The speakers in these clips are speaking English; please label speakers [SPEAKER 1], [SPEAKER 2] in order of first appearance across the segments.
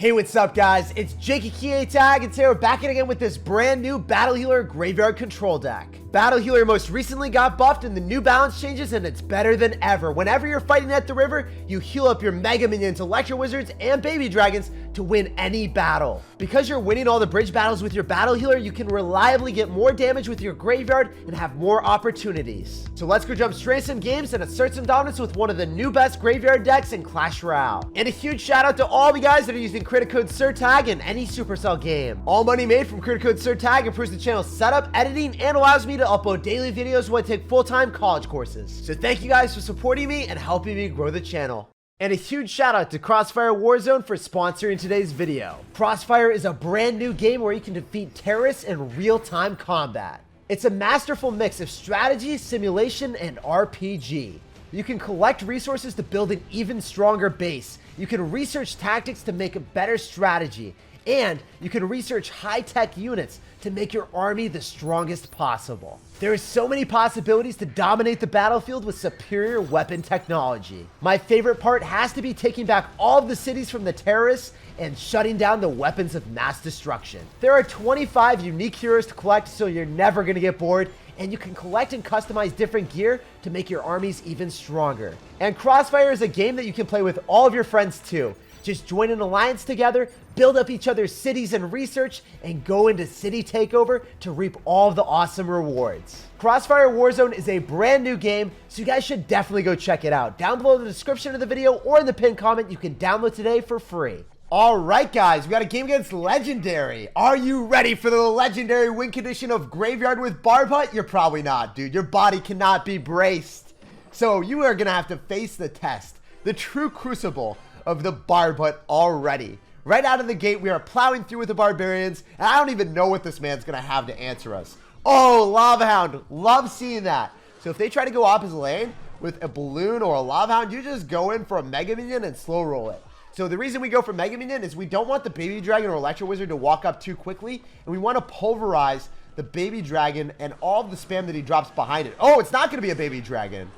[SPEAKER 1] Hey, what's up, guys? It's SirTagCR, and today we're back again with this brand new Battle Healer Graveyard Control deck. Battle Healer most recently got buffed in the new balance changes, and it's better than ever. Whenever you're fighting at the river, you heal up your Mega Minions, Electro Wizards, and Baby Dragons to win any battle. Because you're winning all the bridge battles with your Battle Healer, you can reliably get more damage with your graveyard and have more opportunities. So let's go jump straight into some games and assert some dominance with one of the new best graveyard decks in Clash Royale. And a huge shout out to all the guys that are using credit code SirTag in any Supercell game. All money made from credit code SirTag improves the channel's setup, editing, and allows me to upload daily videos when I take full-time college courses. So thank you guys for supporting me and helping me grow the channel. And a huge shout out to Crossfire Warzone for sponsoring today's video. Crossfire is a brand new game where you can defeat terrorists in real-time combat. It's a masterful mix of strategy, simulation, and RPG. You can collect resources to build an even stronger base. You can research tactics to make a better strategy. And you can research high-tech units to make your army the strongest possible. There are so many possibilities to dominate the battlefield with superior weapon technology. My favorite part has to be taking back all of the cities from the terrorists and shutting down the weapons of mass destruction. There are 25 unique heroes to collect, so you're never gonna get bored, and you can collect and customize different gear to make your armies even stronger. And Crossfire is a game that you can play with all of your friends too. Just join an alliance together, build up each other's cities and research, and go into city takeover to reap all of the awesome rewards. Crossfire Warzone is a brand new game, so you guys should definitely go check it out. Down below in the description of the video or in the pinned comment, you can download today for free. All right, guys, we got a game against Legendary. Are you ready for the Legendary win condition of Graveyard with Barb Hut? You're probably not, dude. Your body cannot be braced. So you are gonna have to face the test, the true crucible of the Barb Hut already. Right out of the gate, we are plowing through with the Barbarians, and I don't even know what this man's gonna have to answer us. Oh, Lava Hound, love seeing that. So if they try to go opposite lane with a Balloon or a Lava Hound, you just go in for a Mega Minion and slow roll it. So the reason we go for Mega Minion is we don't want the Baby Dragon or Electro Wizard to walk up too quickly, and we want to pulverize the Baby Dragon and all of the spam that he drops behind it. Oh, it's not gonna be a Baby Dragon.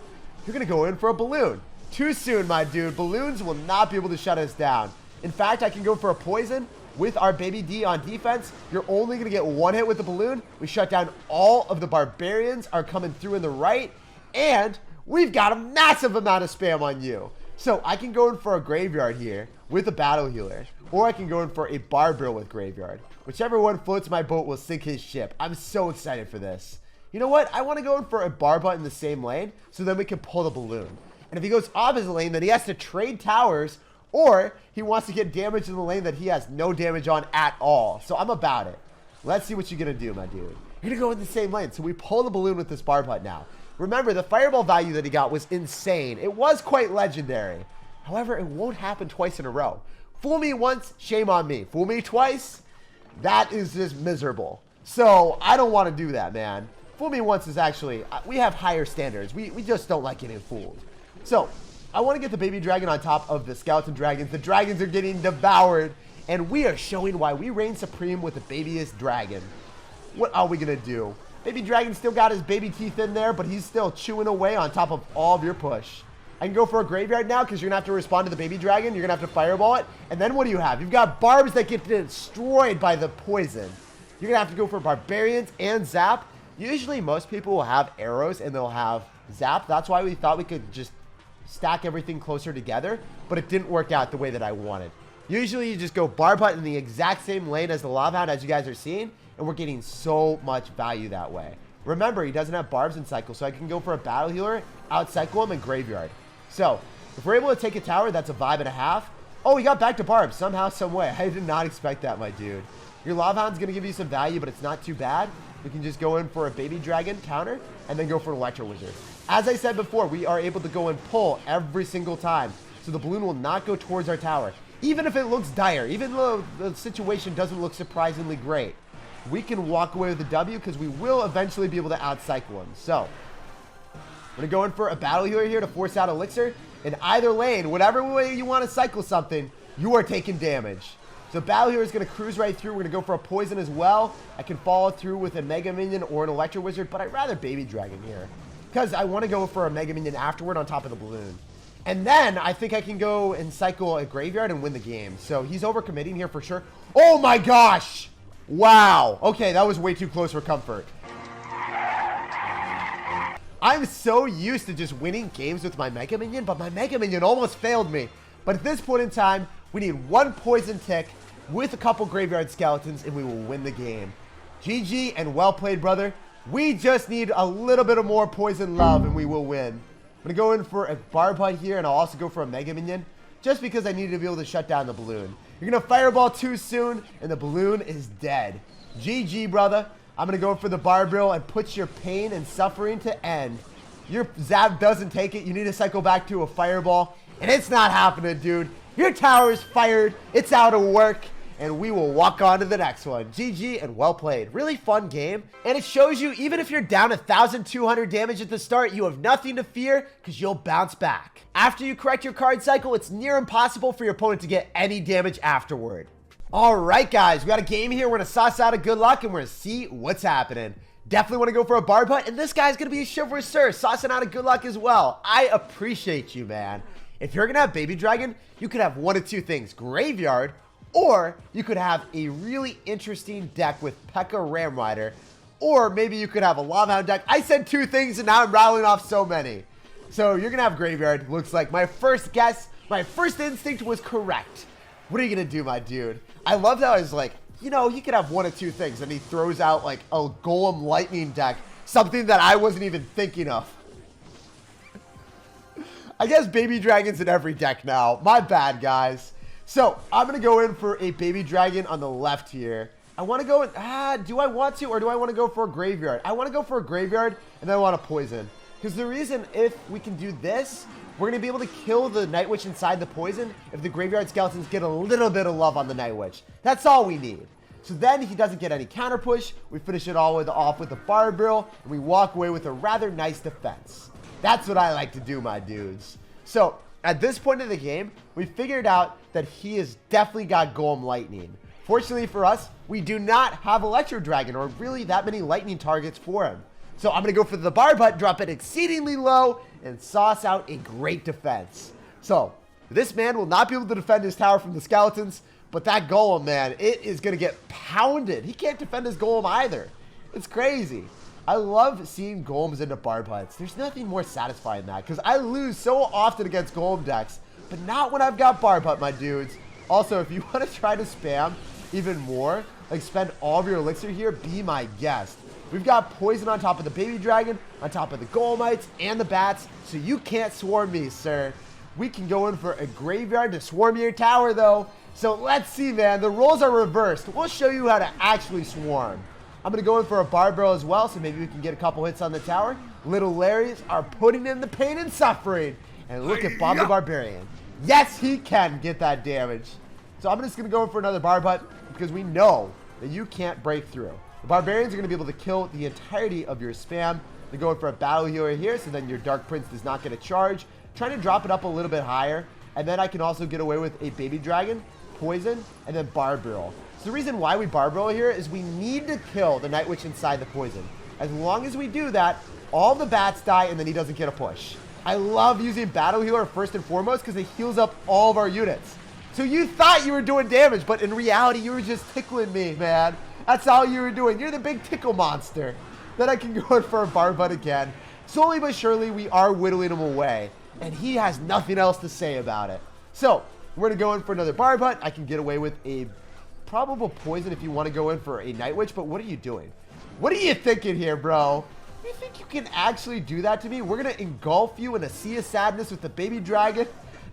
[SPEAKER 1] You're gonna go in for a Balloon. Too soon, my dude. Balloons will not be able to shut us down. In fact, I can go for a Poison with our Baby D on defense. You're only going to get one hit with the Balloon. We shut down all of the Barbarians are coming through in the right. And we've got a massive amount of spam on you. So I can go in for a Graveyard here with a Battle Healer. Or I can go in for a Barbarian with Graveyard. Whichever one floats my boat will sink his ship. I'm so excited for this. You know what? I want to go in for a Barbut in the same lane, so then we can pull the Balloon. And if he goes opposite lane, then he has to trade towers, or he wants to get damage in the lane that he has no damage on at all. So I'm about it. Let's see what you're going to do, my dude. You're going to go in the same lane. So we pull the Balloon with this Barb Hut now. Remember, the Fireball value that he got was insane. It was quite legendary. However, it won't happen twice in a row. Fool me once, shame on me. Fool me twice, that is just miserable. So I don't want to do that, man. Fool me once is actually, we have higher standards. We just don't like getting fooled. So, I want to get the Baby Dragon on top of the Skeleton Dragons. The Dragons are getting devoured, and we are showing why we reign supreme with the babyest dragon. What are we going to do? Baby Dragon still got his baby teeth in there, but he's still chewing away on top of all of your push. I can go for a Graveyard now because you're going to have to respond to the Baby Dragon. You're going to have to Fireball it. And then what do you have? You've got Barbs that get destroyed by the poison. You're going to have to go for Barbarians and Zap. Usually, most people will have arrows and they'll have Zap. That's why we thought we could just stack everything closer together, but it didn't work out the way that I wanted. Usually you just go Barb Hut in the exact same lane as the Lava Hound, as you guys are seeing, and we're getting so much value that way. Remember, he doesn't have Barbs in cycle, so I can go for a Battle Healer, out cycle him, and Graveyard. So if we're able to take a tower, that's a vibe and a half. Oh, we got back to Barbs somehow, some way. I did not expect that, my dude. Your Lava Hound's going to give you some value, but it's not too bad. We can just go in for a Baby Dragon counter and then go for an Electro Wizard. As I said before, we are able to go and pull every single time. So the Balloon will not go towards our tower. Even if it looks dire, even though the situation doesn't look surprisingly great, we can walk away with the W because we will eventually be able to outcycle him. So we're going to go in for a Battle Healer here to force out Elixir. In either lane, whatever way you want to cycle something, you are taking damage. So Battle Healer is going to cruise right through. We're going to go for a Poison as well. I can follow through with a Mega Minion or an Electro Wizard, but I'd rather Baby Dragon here because I want to go for a Mega Minion afterward on top of the Balloon. And then I think I can go and cycle a graveyard and win the game. So he's overcommitting here for sure. Oh my gosh. Wow. Okay, that was way too close for comfort. I'm so used to just winning games with my Mega Minion, but my Mega Minion almost failed me. But at this point in time, we need one poison tick with a couple graveyard skeletons, and we will win the game. GG and well played, brother. We just need a little bit of more poison love, and we will win. I'm going to go in for a Barb Hunt here, and I'll also go for a Mega Minion, just because I need to be able to shut down the balloon. You're going to Fireball too soon, and the balloon is dead. GG, brother. I'm going to go for the Barbarrel and put your pain and suffering to end. Your Zap doesn't take it. You need to cycle back to a Fireball, and it's not happening, dude. Your tower is fired. It's out of work, and we will walk on to the next one. GG and well played. Really fun game, and it shows you even if you're down 1,200 damage at the start, you have nothing to fear because you'll bounce back. After you correct your card cycle, it's near impossible for your opponent to get any damage afterward. All right, guys, we got a game here. We're going to sauce out a good luck, and we're going to see what's happening. Definitely want to go for a Barb Hunt, and this guy's going to be a Chivalrous Sir, saucing out a good luck as well. I appreciate you, man. If you're going to have Baby Dragon, you could have one of two things, Graveyard, or you could have a really interesting deck with P.E.K.K.A. Ram Rider, or maybe you could have a Lava Hound deck. I said two things, and now I'm rattling off so many. So you're going to have Graveyard. Looks like my first guess, my first instinct was correct. What are you going to do, my dude? I loved how I was like, you know, he could have one of two things, and he throws out like a Golem Lightning deck, something that I wasn't even thinking of. I guess Baby Dragon's in every deck now. My bad, guys. So I'm going to go in for a Baby Dragon on the left here. I want to go in, do I want to, or do I want to go for a Graveyard? I want to go for a Graveyard, and then I want to Poison. Because the reason, if we can do this, we're going to be able to kill the Night Witch inside the poison if the Graveyard Skeletons get a little bit of love on the Night Witch. That's all we need. So then he doesn't get any counter push. We finish it all off with the Barbarrel, and we walk away with a rather nice defense. That's what I like to do, my dudes. So at this point in the game, we figured out that he has definitely got Golem Lightning. Fortunately for us, we do not have Electro Dragon or really that many lightning targets for him. So I'm going to go for the Barb Hunt, drop it exceedingly low, and sauce out a great defense. So this man will not be able to defend his tower from the skeletons, but that Golem, man, it is going to get pounded. He can't defend his Golem either. It's crazy. I love seeing Golems into Barb Hunts. There's nothing more satisfying than that, because I lose so often against Golem decks, but not when I've got Barb Hunt, my dudes. Also, if you want to try to spam even more, like spend all of your elixir here, be my guest. We've got poison on top of the Baby Dragon, on top of the Golemites, and the Bats, so you can't swarm me, sir. We can go in for a Graveyard to swarm your tower, though. So let's see, man. The roles are reversed. We'll show you how to actually swarm. I'm going to go in for a Barbarrel as well, so maybe we can get a couple hits on the tower. Little Larrys are putting in the pain and suffering. And look at Bob the Barbarian. Yes, he can get that damage. So I'm just going to go in for another Barb Hunt because we know that you can't break through. The Barbarians are going to be able to kill the entirety of your spam. They're going for a Battle Healer here, so then your Dark Prince does not get a charge. Trying to drop it up a little bit higher. And then I can also get away with a Baby Dragon, Poison, and then Barbarrel. So the reason why we Barbarrel here is we need to kill the Night Witch inside the poison. As long as we do that, all the bats die and then he doesn't get a push. I love using Battle Healer first and foremost because it heals up all of our units. So you thought you were doing damage, but in reality, you were just tickling me, man. That's all you were doing. You're the big tickle monster. Then I can go in for a Barb Hunt again. Slowly but surely, we are whittling him away. And he has nothing else to say about it. So we're going to go in for another Barb Hunt. I can get away with a probable poison if you want to go in for a Night Witch, but what are you doing? What are you thinking here, bro? You think you can actually do that to me? We're going to engulf you in a sea of sadness with the Baby Dragon.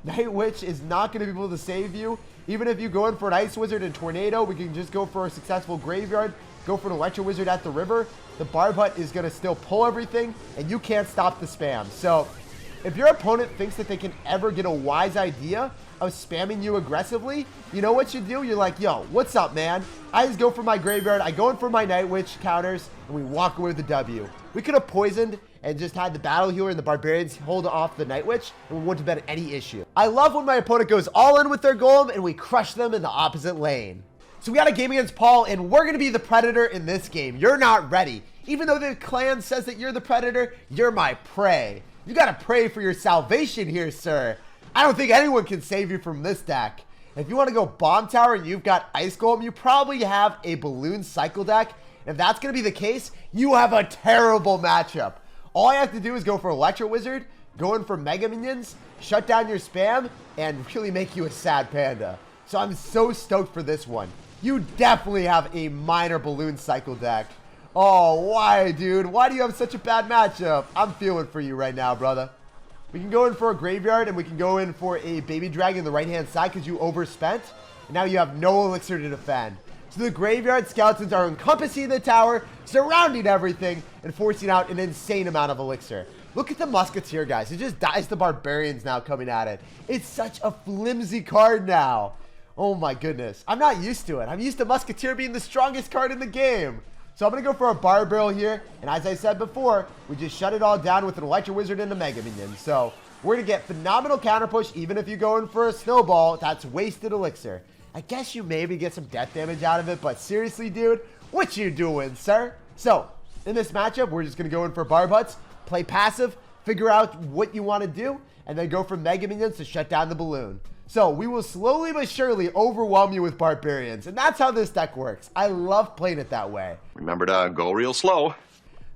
[SPEAKER 1] Night Witch is not going to be able to save you. Even if you go in for an Ice Wizard and Tornado, we can just go for a successful Graveyard, go for an Electro Wizard at the river. The Barb Hunt is going to still pull everything, and you can't stop the spam. So if your opponent thinks that they can ever get a wise idea of spamming you aggressively, you know what you do? You're like, yo, what's up, man? I just go for my Graveyard, I go in for my Night Witch counters, and we walk away with the W. We could have poisoned and just had the Battle Healer and the Barbarians hold off the Night Witch, and we wouldn't have been any issue. I love when my opponent goes all in with their Golem, and we crush them in the opposite lane. So we got a game against Paul, and we're going to be the Predator in this game. You're not ready. Even though the clan says that you're the Predator, you're my prey. You got to pray for your salvation here, sir. I don't think anyone can save you from this deck. If you want to go Bomb Tower and you've got Ice Golem, you probably have a Balloon Cycle deck. If that's going to be the case, you have a terrible matchup. All I have to do is go for Electro Wizard, go in for Mega Minions, shut down your spam, and really make you a sad panda. So I'm so stoked for this one. You definitely have a minor Balloon Cycle deck. Oh, why, dude? Why do you have such a bad matchup? I'm feeling for you right now, brother. We can go in for a Graveyard, and we can go in for a Baby Dragon on the right-hand side because you overspent. And now you have no Elixir to defend. So the Graveyard Skeletons are encompassing the tower, surrounding everything, and forcing out an insane amount of Elixir. Look at the Musketeer, guys. It just dies the Barbarians now coming at it. It's such a flimsy card now. Oh my goodness. I'm not used to it. I'm used to Musketeer being the strongest card in the game. So I'm going to go for a Bar Barrel here. And as I said before, we just shut it all down with an Electro Wizard and a Mega Minion. So we're going to get phenomenal counter push. Even if you go in for a Snowball, that's wasted Elixir. I guess you maybe get some death damage out of it. But seriously, dude, what you doing, sir? So in this matchup, we're just going to go in for Barb Huts, play passive, figure out what you want to do, and then go for Mega Minions to shut down the Balloon. So we will slowly but surely overwhelm you with Barbarians. And that's how this deck works. I love playing it that way.
[SPEAKER 2] Remember to go real slow.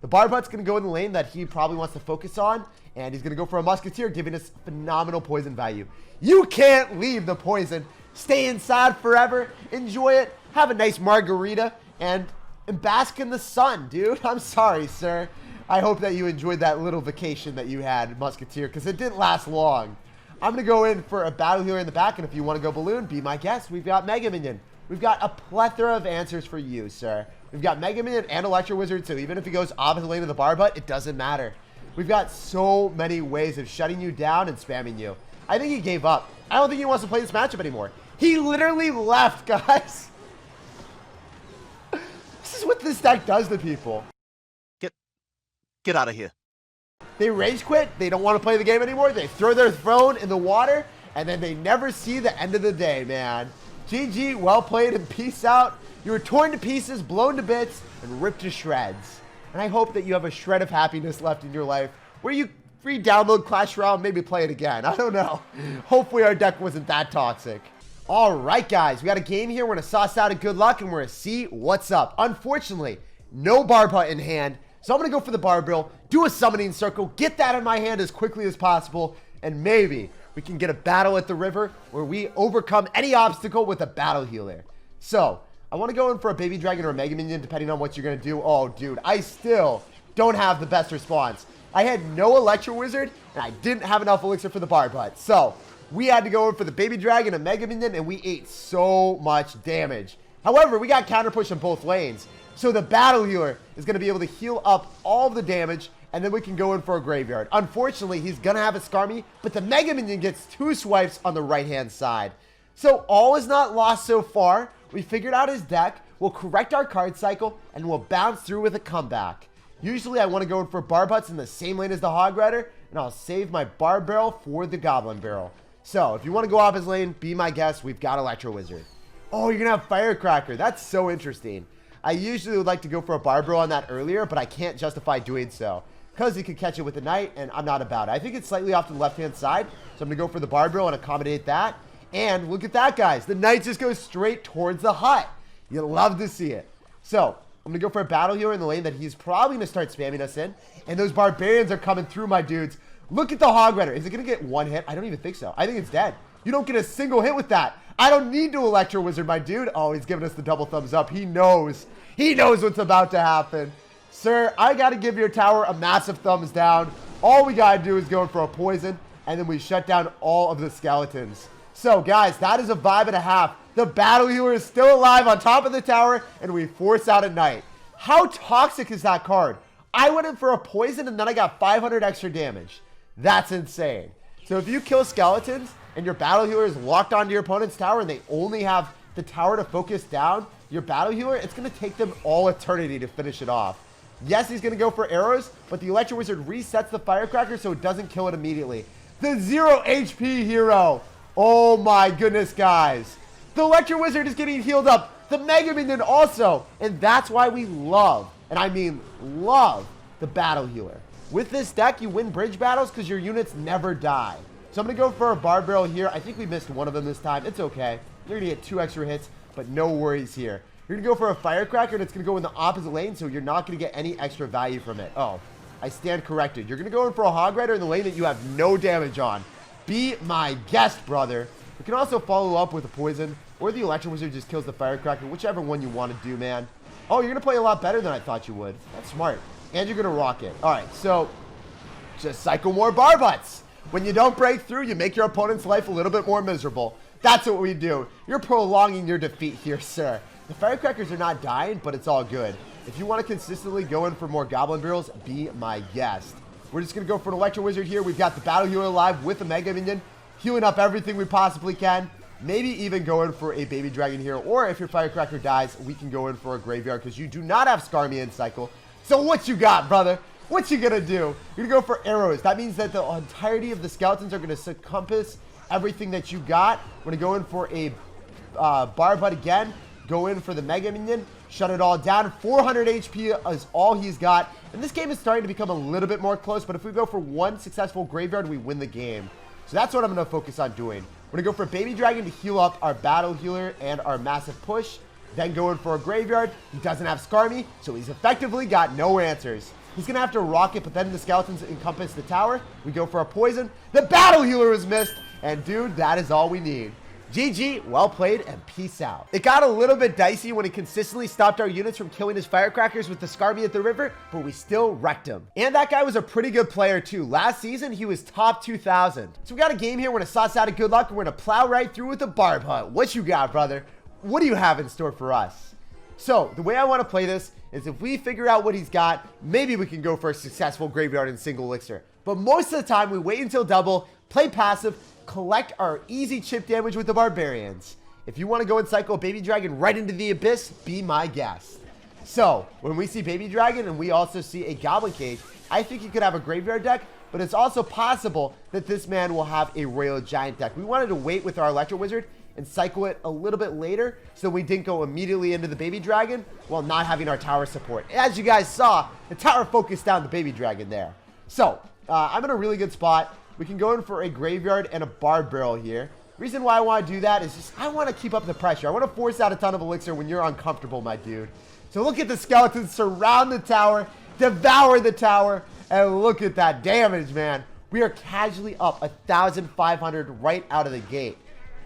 [SPEAKER 1] The Barbut's going to go in the lane that he probably wants to focus on. And he's going to go for a Musketeer, giving us phenomenal poison value. You can't leave the poison. Stay inside forever. Enjoy it. Have a nice margarita. And bask in the sun, dude. I'm sorry, sir. I hope that you enjoyed that little vacation that you had, Musketeer, because it didn't last long. I'm going to go in for a Battle Healer in the back, and if you want to go Balloon, be my guest. We've got Mega Minion. We've got a plethora of answers for you, sir. We've got Mega Minion and Electro Wizard, so even if he goes opposite lane of the Barbut, it doesn't matter. We've got so many ways of shutting you down and spamming you. I think he gave up. I don't think he wants to play this matchup anymore. He literally left, guys. This is what this deck does to people.
[SPEAKER 3] Get out of here.
[SPEAKER 1] They rage quit, they don't want to play the game anymore, they throw their phone in the water, and then they never see the end of the day, man. GG, well played, and peace out. You were torn to pieces, blown to bits, and ripped to shreds. And I hope that you have a shred of happiness left in your life, where you re-download Clash Royale and maybe play it again. I don't know. Hopefully our deck wasn't that toxic. Alright guys, we got a game here, we're going to sauce out a good luck, and we're going to see what's up. Unfortunately, no Barb Hut in hand. So I'm going to go for the Barb Barrel, do a Summoning Circle, get that in my hand as quickly as possible, and maybe we can get a battle at the river where we overcome any obstacle with a Battle Healer. So I want to go in for a Baby Dragon or a Mega Minion depending on what you're going to do. Oh, dude, I still don't have the best response. I had no Electro Wizard, and I didn't have enough Elixir for the Barb Hut. So we had to go in for the Baby Dragon and Mega Minion, and we ate so much damage. However, we got counter push in both lanes. So the Battle Healer is going to be able to heal up all of the damage, and then we can go in for a Graveyard. Unfortunately, he's going to have a Skarmy, but the Mega Minion gets 2 swipes on the right-hand side. So all is not lost so far. We figured out his deck, we'll correct our card cycle, and we'll bounce through with a comeback. Usually I want to go in for Barb Huts in the same lane as the Hog Rider, and I'll save my Barb Barrel for the Goblin Barrel. So if you want to go off his lane, be my guest. We've got Electro Wizard. Oh, you're going to have Firecracker. That's so interesting. I usually would like to go for a Barb Barrel on that earlier, but I can't justify doing so because he could catch it with the Knight, and I'm not about it. I think it's slightly off to the left-hand side, so I'm going to go for the Barb Barrel and accommodate that. And look at that, guys. The Knight just goes straight towards the hut. You'll love to see it. So I'm going to go for a Battle Healer in the lane that he's probably going to start spamming us in, and those Barbarians are coming through, my dudes. Look at the Hog Rider. Is it going to get 1 hit? I don't even think so. I think it's dead. You don't get a single hit with that. I don't need to Electro Wizard, my dude. Oh, he's giving us the double thumbs up. He knows. He knows what's about to happen. Sir, I got to give your tower a massive thumbs down. All we got to do is go in for a poison, and then we shut down all of the skeletons. So, guys, that is a vibe and a half. The Battle Healer is still alive on top of the tower, and we force out a Knight. How toxic is that card? I went in for a poison, and then I got 500 extra damage. That's insane. So if you kill skeletons, and your Battle Healer is locked onto your opponent's tower, and they only have the tower to focus down your Battle Healer, it's going to take them all eternity to finish it off. Yes, he's going to go for arrows, but the Electro Wizard resets the Firecracker so it doesn't kill it immediately. The 0 HP hero. Oh my goodness, guys. The Electro Wizard is getting healed up. The Mega Minion also. And that's why we love, and I mean love, the Battle Healer. With this deck, you win bridge battles because your units never die. So I'm going to go for a bar barrel here. I think we missed one of them this time. It's okay. You're going to get 2 extra hits, but no worries here. You're going to go for a firecracker, and it's going to go in the opposite lane, so you're not going to get any extra value from it. Oh, I stand corrected. You're going to go in for a hog rider in the lane that you have no damage on. Be my guest, brother. You can also follow up with a poison, or the electro wizard just kills the firecracker, whichever one you want to do, man. Oh, you're going to play a lot better than I thought you would. That's smart. And you're going to rock it. All right, so just cycle more bar butts. When you don't break through, you make your opponent's life a little bit more miserable. That's what we do. You're prolonging your defeat here, sir. The firecrackers are not dying, but it's all good. If you want to consistently go in for more goblin barrels, be my guest. We're just going to go for an electro wizard here. We've got the battle healer alive with a mega minion, healing up everything we possibly can. Maybe even go in for a baby dragon here, or if your firecracker dies, we can go in for a graveyard because you do not have Skarmy in cycle. So what you got, brother? What you gonna do? You're gonna go for arrows. That means that the entirety of the skeletons are gonna encompass everything that you got. We're gonna go in for a bar butt again. Go in for the mega minion. Shut it all down. 400 HP is all he's got. And this game is starting to become a little bit more close, but if we go for one successful graveyard, we win the game. So that's what I'm gonna focus on doing. We're gonna go for a baby dragon to heal up our battle healer and our massive push. Then go in for a graveyard. He doesn't have Skarmy, so he's effectively got no answers. He's going to have to rock it, but then the skeletons encompass the tower. We go for a poison. The battle healer was missed. And, dude, that is all we need. GG, well played, and peace out. It got a little bit dicey when he consistently stopped our units from killing his firecrackers with the Skarmy at the river, but we still wrecked him. And that guy was a pretty good player, too. Last season, he was top 2,000. So we got a game here. We're going to sauce out of good luck, and we're going to plow right through with a barb hunt. What you got, brother? What do you have in store for us? So, the way I want to play this is if we figure out what he's got, maybe we can go for a successful graveyard and single elixir. But most of the time, we wait until double, play passive, collect our easy chip damage with the barbarians. If you want to go and cycle Baby Dragon right into the abyss, be my guest. So, when we see Baby Dragon and we also see a Goblin Cage, I think he could have a graveyard deck, but it's also possible that this man will have a Royal Giant deck. We wanted to wait with our Electro Wizard and cycle it a little bit later so we didn't go immediately into the Baby Dragon while not having our tower support. As you guys saw, the tower focused down the Baby Dragon there. So, I'm in a really good spot. We can go in for a graveyard and a barb barrel here. Reason why I want to do that is just I want to keep up the pressure. I want to force out a ton of elixir when you're uncomfortable, my dude. So look at the skeletons surround the tower, devour the tower, and look at that damage, man. We are casually up 1,500 right out of the gate.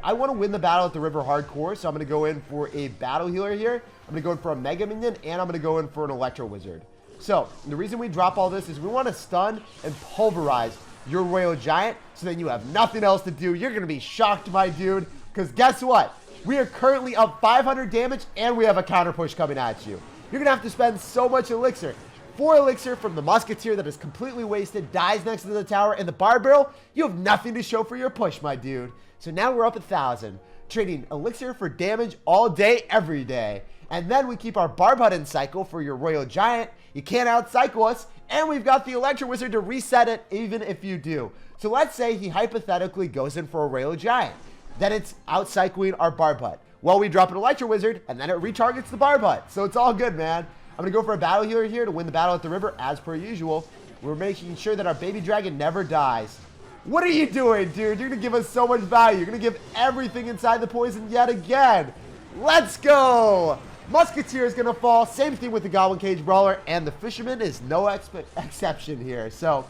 [SPEAKER 1] I want to win the battle at the river hardcore, so I'm going to go in for a battle healer here. I'm going to go in for a mega minion, and I'm going to go in for an electro wizard. So the reason we drop all this is we want to stun and pulverize your Royal Giant so then you have nothing else to do. You're going to be shocked, my dude, because guess what? We are currently up 500 damage, and we have a counter push coming at you. You're going to have to spend so much elixir. 4 elixir from the musketeer that is completely wasted, dies next to the tower, and the barb barrel, you have nothing to show for your push, my dude. So now we're up 1,000, trading elixir for damage all day, every day. And then we keep our barb hut in cycle for your Royal Giant. You can't out-cycle us, and we've got the Electro Wizard to reset it even if you do. So let's say he hypothetically goes in for a Royal Giant. Then it's out-cycling our barb hut. Well, we drop an Electro Wizard, and then it retargets the barb hut. So it's all good, man. I'm going to go for a battle healer here to win the battle at the river, as per usual. We're making sure that our Baby Dragon never dies. What are you doing, dude? You're going to give us so much value. You're going to give everything inside the poison yet again. Let's go. Musketeer is going to fall. Same thing with the Goblin Cage Brawler, and the Fisherman is no exception here. So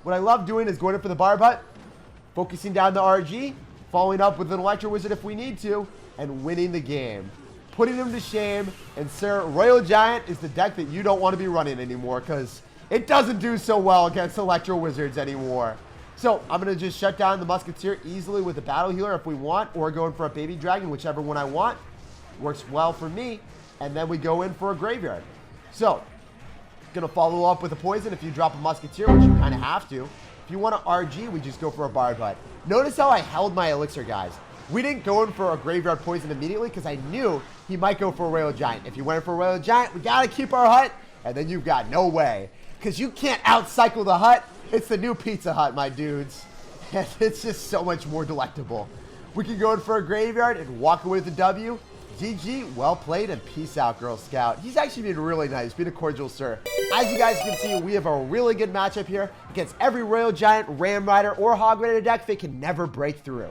[SPEAKER 1] what I love doing is going in for the barb hut, focusing down the RG, following up with an Electro Wizard if we need to, and winning the game. Putting him to shame, and sir, Royal Giant is the deck that you don't want to be running anymore because it doesn't do so well against Electro Wizards anymore. So I'm going to just shut down the Musketeer easily with a Battle Healer if we want, or go in for a Baby Dragon, whichever one I want. Works well for me. And then we go in for a Graveyard. So, going to follow up with a Poison if you drop a Musketeer, which you kind of have to. If you want to RG, we just go for a Barb Hut. Notice how I held my Elixir, guys. We didn't go in for a Graveyard Poison immediately because I knew he might go for a Royal Giant. If you went in for a Royal Giant, we got to keep our hut, and then you've got no way. Because you can't out-cycle the hut. It's the new Pizza Hut, my dudes. And it's just so much more delectable. We can go in for a Graveyard and walk away with the W. GG, well played, and peace out, Girl Scout. He's actually been really nice, been a cordial sir. As you guys can see, we have a really good matchup here against every Royal Giant, Ram Rider, or Hog Rider deck they can never break through.